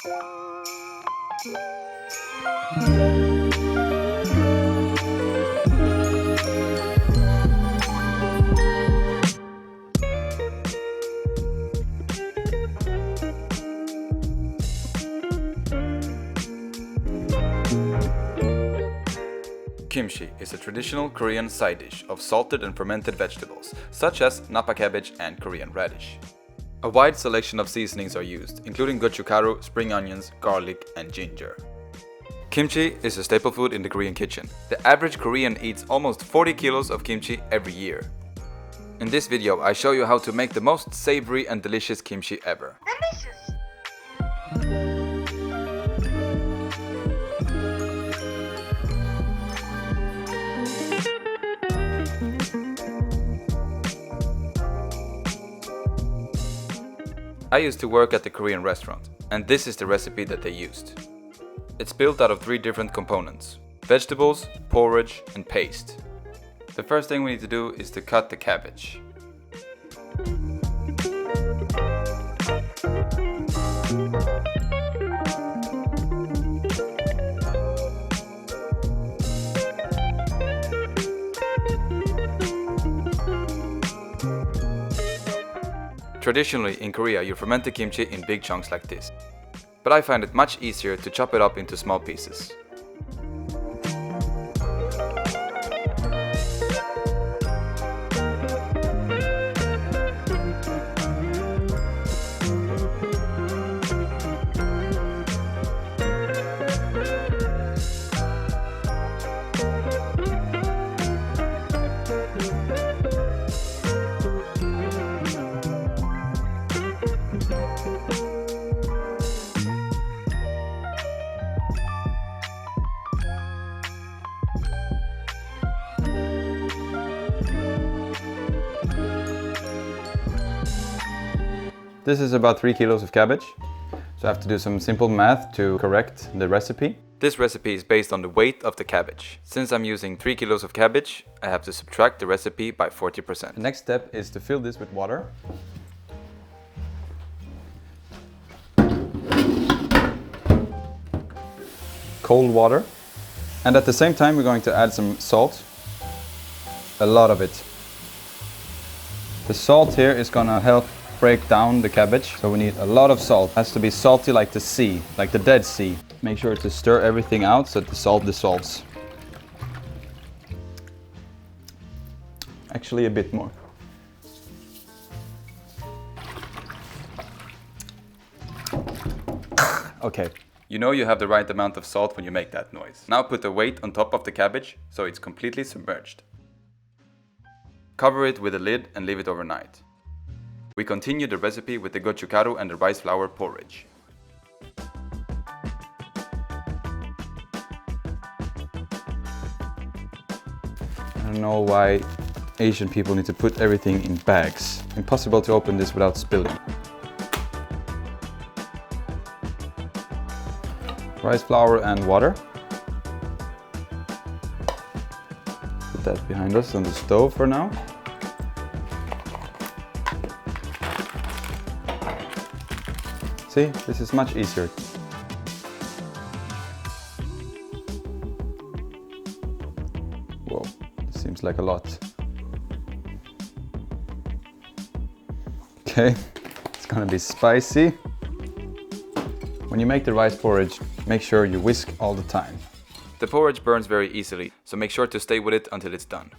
Kimchi is a traditional Korean side dish of salted and fermented vegetables, such as napa cabbage and Korean radish. A wide selection of seasonings are used, including gochugaru, spring onions, garlic, and ginger. Kimchi is a staple food in the Korean kitchen. The average Korean eats almost 40 kilos of kimchi every year. In this video, I show you how to make the most savory and delicious kimchi ever. Delicious! I used to work at the Korean restaurant, and this is the recipe that they used. It's built out of 3 different components: vegetables, porridge, and paste. The first thing we need to do is to cut the cabbage. Traditionally in Korea you ferment the kimchi in big chunks like this, but I find it much easier to chop it up into small pieces. This is about 3 kilos of cabbage, so I have to do some simple math to correct the recipe. This recipe is based on the weight of the cabbage. Since I'm using 3 kilos of cabbage, I have to subtract the recipe by 40%. The next step is to fill this with water. Cold water. And at the same time we're going to add some salt. A lot of it. The salt here is gonna help break down the cabbage, so we need a lot of salt. It has to be salty like the sea, like the Dead Sea. Make sure to stir everything out so that the salt dissolves. Actually a bit more. Okay. You know you have the right amount of salt when you make that noise. Now put the weight on top of the cabbage so it's completely submerged. Cover it with a lid and leave it overnight. We continue the recipe with the gochugaru and the rice flour porridge. I don't know why Asian people need to put everything in bags. Impossible to open this without spilling. Rice flour and water. Put that behind us on the stove for now. See, this is much easier. Whoa, this seems like a lot. Okay, it's gonna be spicy. When you make the rice porridge, make sure you whisk all the time. The porridge burns very easily, so make sure to stay with it until it's done.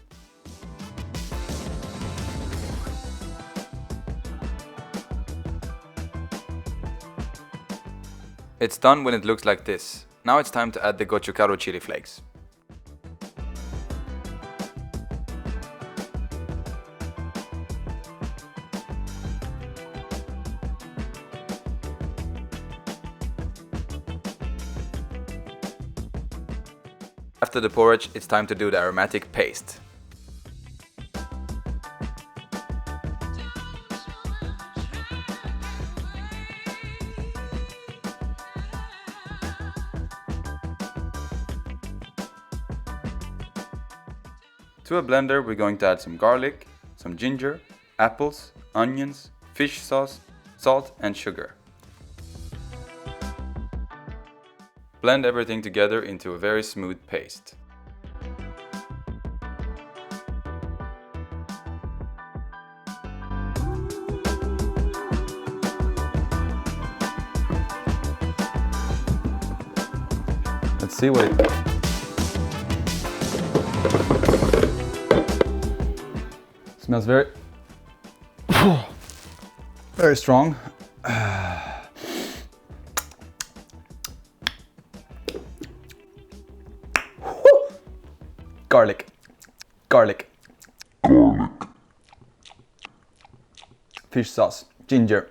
It's done when it looks like this. Now it's time to add the gochugaru chili flakes. After the porridge, it's time to do the aromatic paste. To a blender, we're going to add some garlic, some ginger, apples, onions, fish sauce, salt and sugar. Blend everything together into a very smooth paste. Let's see what it... Smells very... very strong. Garlic. Garlic. Fish sauce. Ginger.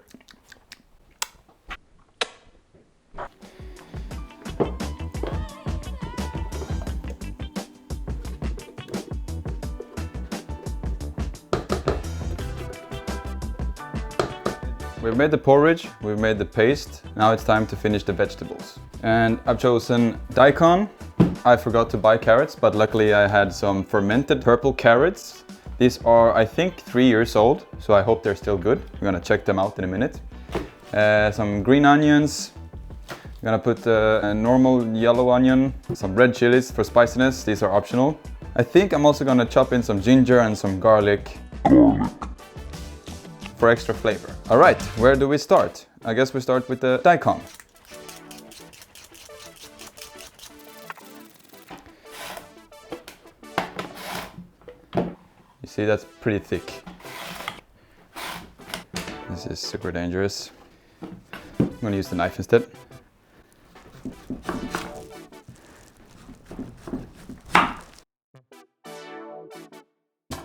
We've made the porridge, we've made the paste. Now it's time to finish the vegetables. And I've chosen Daicon. I forgot to buy carrots, but luckily I had some fermented purple carrots. These are, I think, 3 years old, so I hope they're still good. We're gonna check them out in a minute. Some green onions. I'm gonna put a normal yellow onion, some red chilies for spiciness. These are optional. I think I'm also gonna chop in some ginger and some garlic for extra flavor. All right, where do we start? I guess we start with the daikon. You see, that's pretty thick. This is super dangerous. I'm gonna use the knife instead.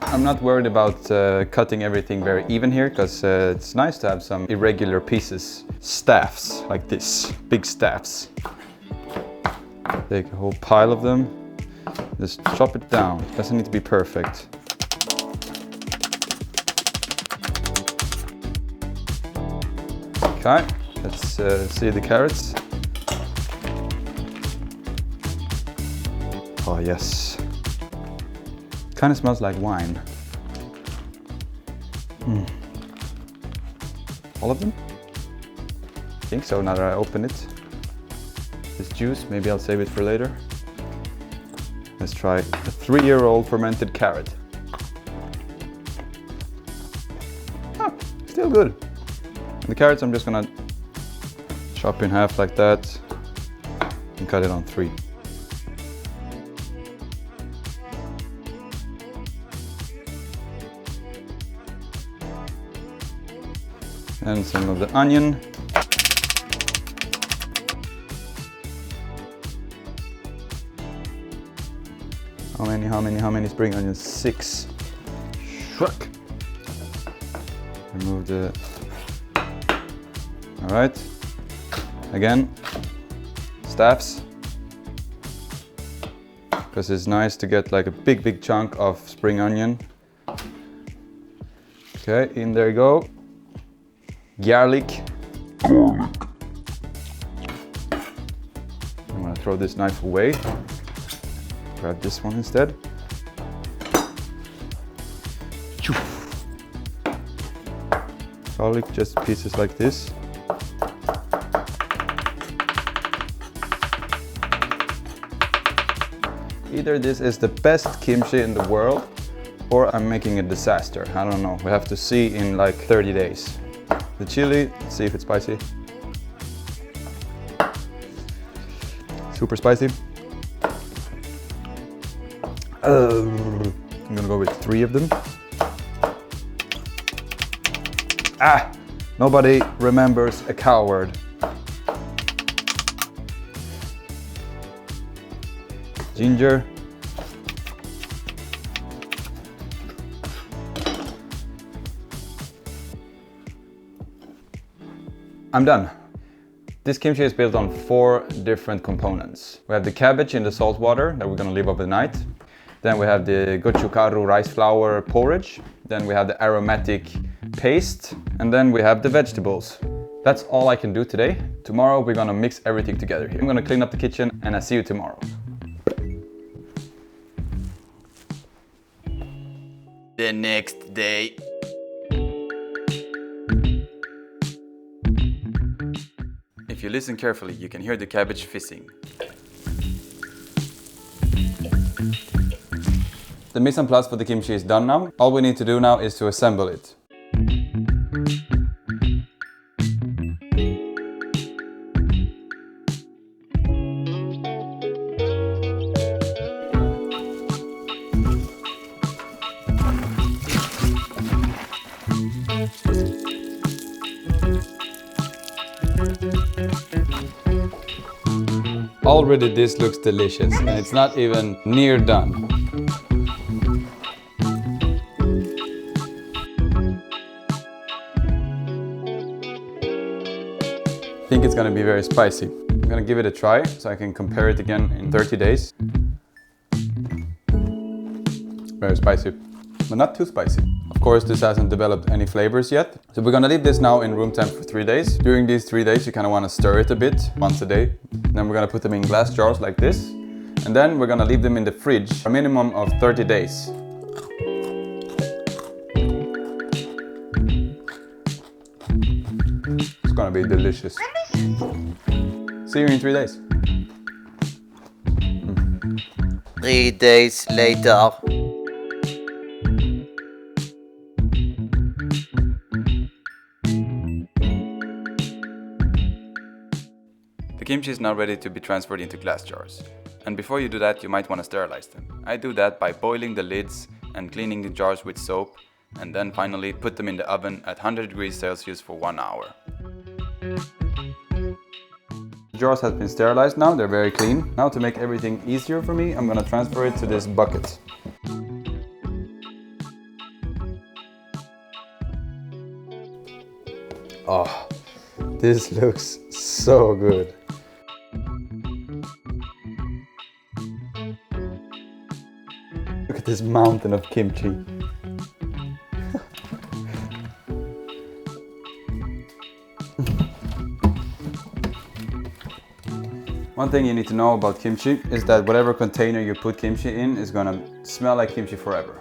I'm not worried about cutting everything very even here, because it's nice to have some irregular pieces. Staffs, like this, big staffs. Take a whole pile of them, just chop it down. Doesn't need to be perfect. Okay, let's see the carrots. Oh yes. Kind of smells like wine. All of them? I think so, now that I open it. This juice, maybe I'll save it for later. Let's try a 3-year-old fermented carrot. Oh, still good. And the carrots I'm just gonna chop in half like that and cut it on 3. And some of the onion. How many spring onions? 6. Shrug. Remove the... All right. Again, staffs. Because it's nice to get like a big chunk of spring onion. Okay, in there you go. Garlic. I'm gonna throw this knife away. Grab this one instead. Garlic, just pieces like this. Either this is the best kimchi in the world, or I'm making a disaster. I don't know. We have to see in like 30 days. The chili, let's see if it's spicy. Super spicy. I'm gonna go with 3 of them. Ah! Nobody remembers a coward. Ginger. I'm done. This kimchi is built on 4 different components. We have the cabbage in the salt water that we're gonna leave overnight. Then we have the Gochugaru rice flour porridge. Then we have the aromatic paste. And then we have the vegetables. That's all I can do today. Tomorrow we're gonna mix everything together here. I'm gonna clean up the kitchen and I'll see you tomorrow. The next day. If you listen carefully, you can hear the cabbage fizzing. The mise en place for the kimchi is done now. All we need to do now is to assemble it. Already this looks delicious and it's not even near done. I think it's gonna be very spicy. I'm gonna give it a try so I can compare it again in 30 days. Very spicy, but not too spicy. Of course, this hasn't developed any flavors yet. So we're gonna leave this now in room temp for 3 days. During these 3 days, you kind of want to stir it a bit, once a day. Then we're gonna put them in glass jars like this. And then we're gonna leave them in the fridge for a minimum of 30 days. It's gonna be delicious. See you in 3 days. 3 days later. The kimchi is now ready to be transferred into glass jars. And before you do that, you might want to sterilize them. I do that by boiling the lids and cleaning the jars with soap, and then finally put them in the oven at 100 degrees Celsius for 1 hour. The jars have been sterilized now, they're very clean. Now to make everything easier for me, I'm gonna transfer it to this bucket. Oh, this looks so good. Look at this mountain of kimchi. One thing you need to know about kimchi is that whatever container you put kimchi in is gonna smell like kimchi forever.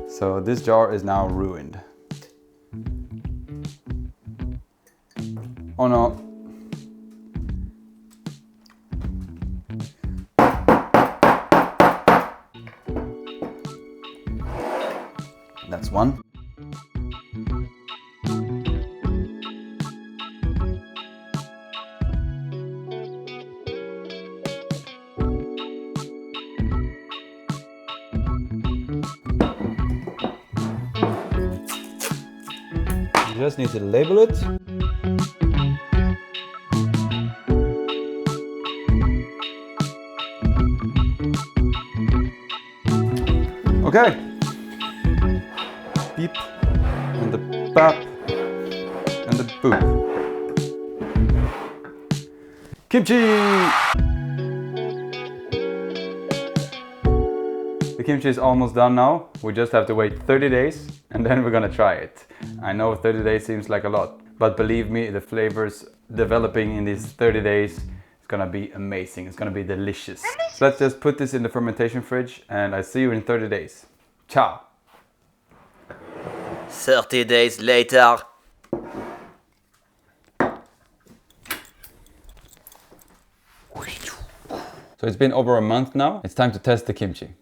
So this jar is now ruined. Oh no. That's one. You just need to label it. Okay. Beep and the bap and the boop. Kimchi! The kimchi is almost done now. We just have to wait 30 days and then we're gonna try it. I know 30 days seems like a lot, but believe me, the flavors developing in these 30 days is gonna be amazing. It's gonna be delicious. So let's just put this in the fermentation fridge and I see you in 30 days. Ciao! 30 days later. So it's been over a month now. It's time to test the kimchi.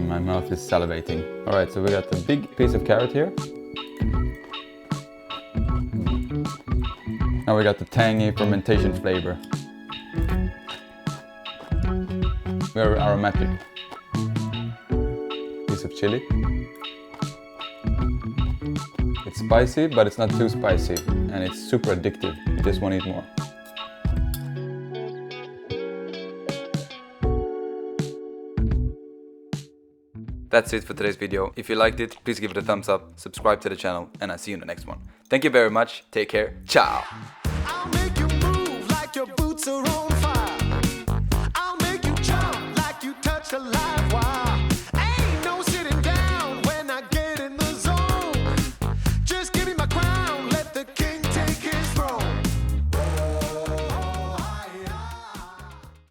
My mouth is salivating. All right, so we got the big piece of carrot here. Now we got the tangy fermentation flavor. Very aromatic. Piece of chili. It's spicy, but it's not too spicy. And it's super addictive. You just want to eat more. That's it for today's video. If you liked it, please give it a thumbs up, subscribe to the channel, and I'll see you in the next one. Thank you very much. Take care. Ciao!